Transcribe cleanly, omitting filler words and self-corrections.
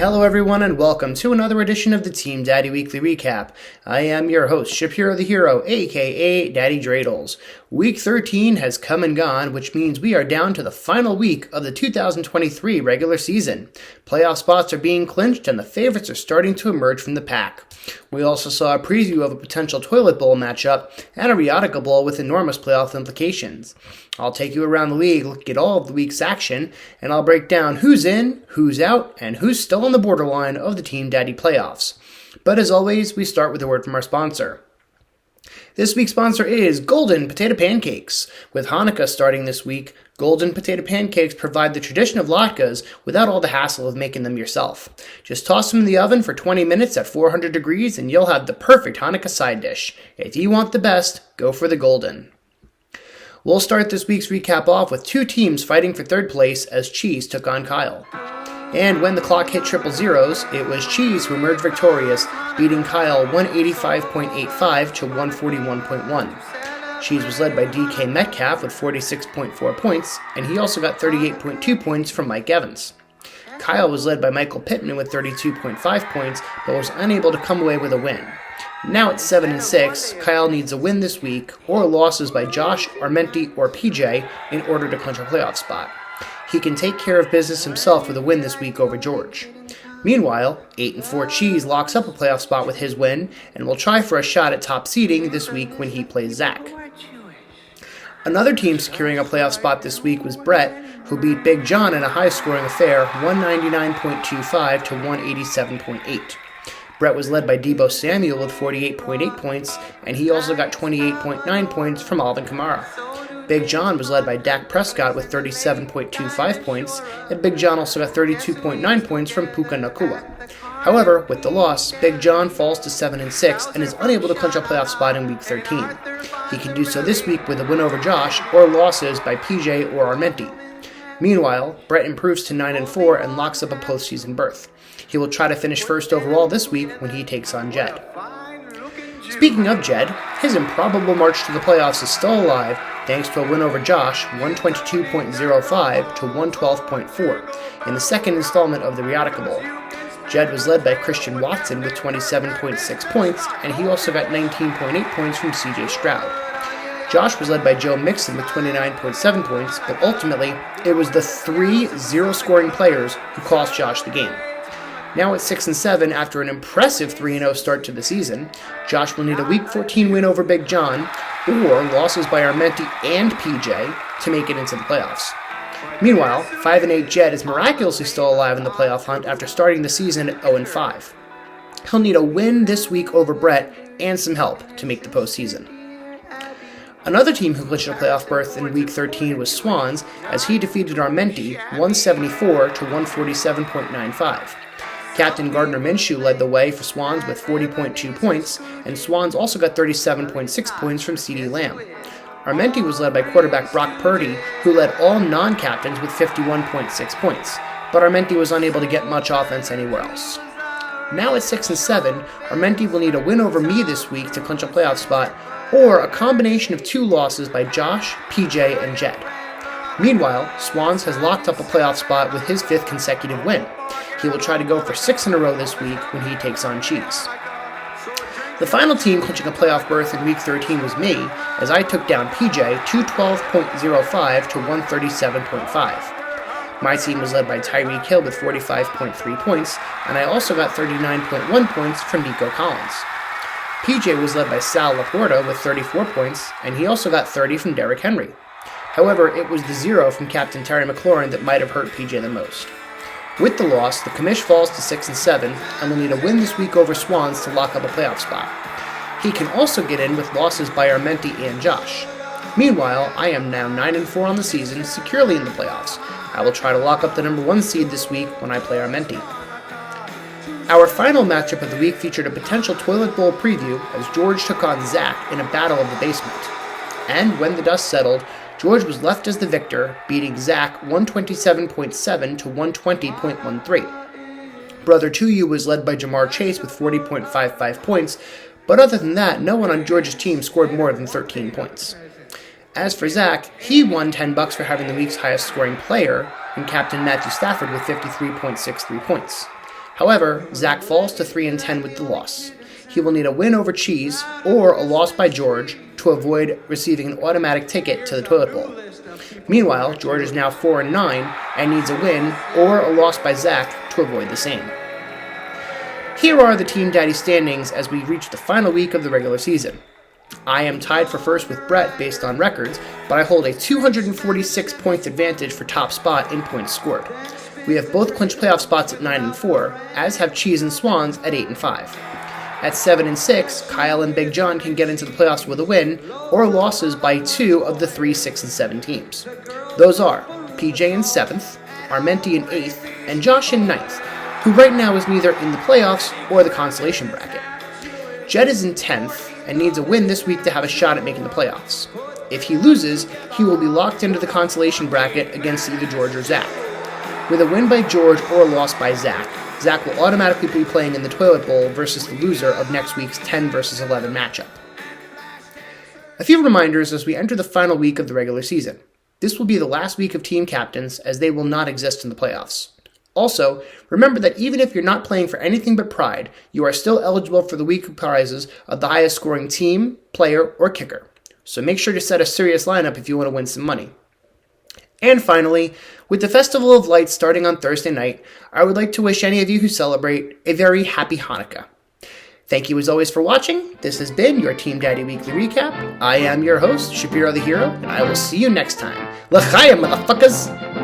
Hello everyone and welcome to another edition of the Team Daddy Weekly Recap. I am your host, Shapiro the Hero, aka Daddy Dreidels. Week 13 has come and gone, which means we are down to the final week of the 2023 regular season. Playoff spots are being clinched and the favorites are starting to emerge from the pack. We also saw a preview of a potential toilet bowl matchup and a Riotica Bowl with enormous playoff implications. I'll take you around the league, look at all of the week's action, and I'll break down who's in, who's out, and who's still on the borderline of the Team Daddy playoffs. But as always, we start with a word from our sponsor. This week's sponsor is Golden Potato Pancakes. With Hanukkah starting this week, Golden Potato Pancakes provide the tradition of latkes without all the hassle of making them yourself. Just toss them in the oven for 20 minutes at 400 degrees and you'll have the perfect Hanukkah side dish. If you want the best, go for the Golden. We'll start this week's recap off with two teams fighting for third place as Cheese took on Kyle. And when the clock hit triple zeros, it was Cheese who emerged victorious, beating Kyle 185.85 to 141.1. Cheese was led by DK Metcalf with 46.4 points, and he also got 38.2 points from Mike Evans. Kyle was led by Michael Pittman with 32.5 points, but was unable to come away with a win. Now at 7-6, Kyle needs a win this week, or losses by Josh, Armenti, or PJ in order to clinch a playoff spot. He can take care of business himself with a win this week over George. Meanwhile, 8-4 Cheese locks up a playoff spot with his win, and will try for a shot at top seeding this week when he plays Zach. Another team securing a playoff spot this week was Brett, who beat Big John in a high-scoring affair, 199.25 to 187.8. Brett was led by Deebo Samuel with 48.8 points, and he also got 28.9 points from Alvin Kamara. Big John was led by Dak Prescott with 37.25 points, and Big John also got 32.9 points from Puka Nacua. However, with the loss, Big John falls to 7-6 and is unable to clinch a playoff spot in Week 13. He can do so this week with a win over Josh or losses by PJ or Armenti. Meanwhile, Brett improves to 9-4 and locks up a postseason berth. He will try to finish first overall this week when he takes on Jed. Speaking of Jed, his improbable march to the playoffs is still alive thanks to a win over Josh, 122.05 to 112.4, in the second installment of the Riotica Bowl. Jed was led by Christian Watson with 27.6 points, and he also got 19.8 points from CJ Stroud. Josh was led by Joe Mixon with 29.7 points, but ultimately, it was the three zero-scoring players who cost Josh the game. Now at 6-7, after an impressive 3-0 start to the season, Josh will need a Week 14 win over Big John, or losses by Armenti and PJ to make it into the playoffs. Meanwhile, 5-8 Jed is miraculously still alive in the playoff hunt after starting the season at 0-5. He'll need a win this week over Brett and some help to make the postseason. Another team who clinched a playoff berth in Week 13 was Swans, as he defeated Armenti 174 to 147.95. Captain Gardner Minshew led the way for Swans with 40.2 points, and Swans also got 37.6 points from CeeDee Lamb. Armenti was led by quarterback Brock Purdy, who led all non-captains with 51.6 points, but Armenti was unable to get much offense anywhere else. Now at 6-7, Armenti will need a win over me this week to clinch a playoff spot, or a combination of two losses by Josh, PJ, and Jed. Meanwhile, Swans has locked up a playoff spot with his fifth consecutive win. He will try to go for 6 in a row this week when he takes on Cheese. The final team clinching a playoff berth in Week 13 was me, as I took down PJ 212.05 to 137.5. My team was led by Tyreek Hill with 45.3 points, and I also got 39.1 points from Nico Collins. PJ was led by Sal Laporta with 34 points, and he also got 30 from Derrick Henry. However, it was the 0 from Captain Terry McLaurin that might have hurt PJ the most. With the loss, the commish falls to 6-7 and will need a win this week over Swans to lock up a playoff spot. He can also get in with losses by Armenti and Josh. Meanwhile, I am now 9-4 on the season, securely in the playoffs. I will try to lock up the number 1 seed this week when I play Armenti. Our final matchup of the week featured a potential toilet bowl preview as George took on Zach in a battle of the basement. And when the dust settled, George was left as the victor, beating Zach 127.7 to 120.13. Brother Tuyu was led by Jamar Chase with 40.55 points, but other than that, no one on George's team scored more than 13 points. As for Zach, he won $10 for having the week's highest scoring player in Captain Matthew Stafford with 53.63 points. However, Zach falls to 3-10 with the loss. He will need a win over Cheese or a loss by George to avoid receiving an automatic ticket to the toilet bowl. Meanwhile, George is now 4-9 and needs a win or a loss by Zach to avoid the same. Here are the Team Daddy standings as we reach the final week of the regular season. I am tied for first with Brett based on records, but I hold a 246 points advantage for top spot in points scored. We have both clinched playoff spots at 9-4, as have Cheese and Swans at 8-5. At 7-6, Kyle and Big John can get into the playoffs with a win or losses by 2 of the 3, 6, and 7 teams. Those are PJ in 7th, Armenti in 8th, and Josh in 9th, who right now is neither in the playoffs or the consolation bracket. Jed is in 10th and needs a win this week to have a shot at making the playoffs. If he loses, he will be locked into the consolation bracket against either George or Zach. With a win by George or a loss by Zach, Zach will automatically be playing in the toilet bowl versus the loser of next week's 10 versus 11 matchup. A few reminders as we enter the final week of the regular season. This will be the last week of team captains as they will not exist in the playoffs. Also, remember that even if you're not playing for anything but pride, you are still eligible for the weekly prizes of the highest scoring team, player, or kicker. So make sure to set a serious lineup if you want to win some money. And finally, with the Festival of Lights starting on Thursday night, I would like to wish any of you who celebrate a very happy Hanukkah. Thank you as always for watching. This has been your Team Daddy Weekly Recap. I am your host, Shapiro the Hero, and I will see you next time. L'chaim, motherfuckers!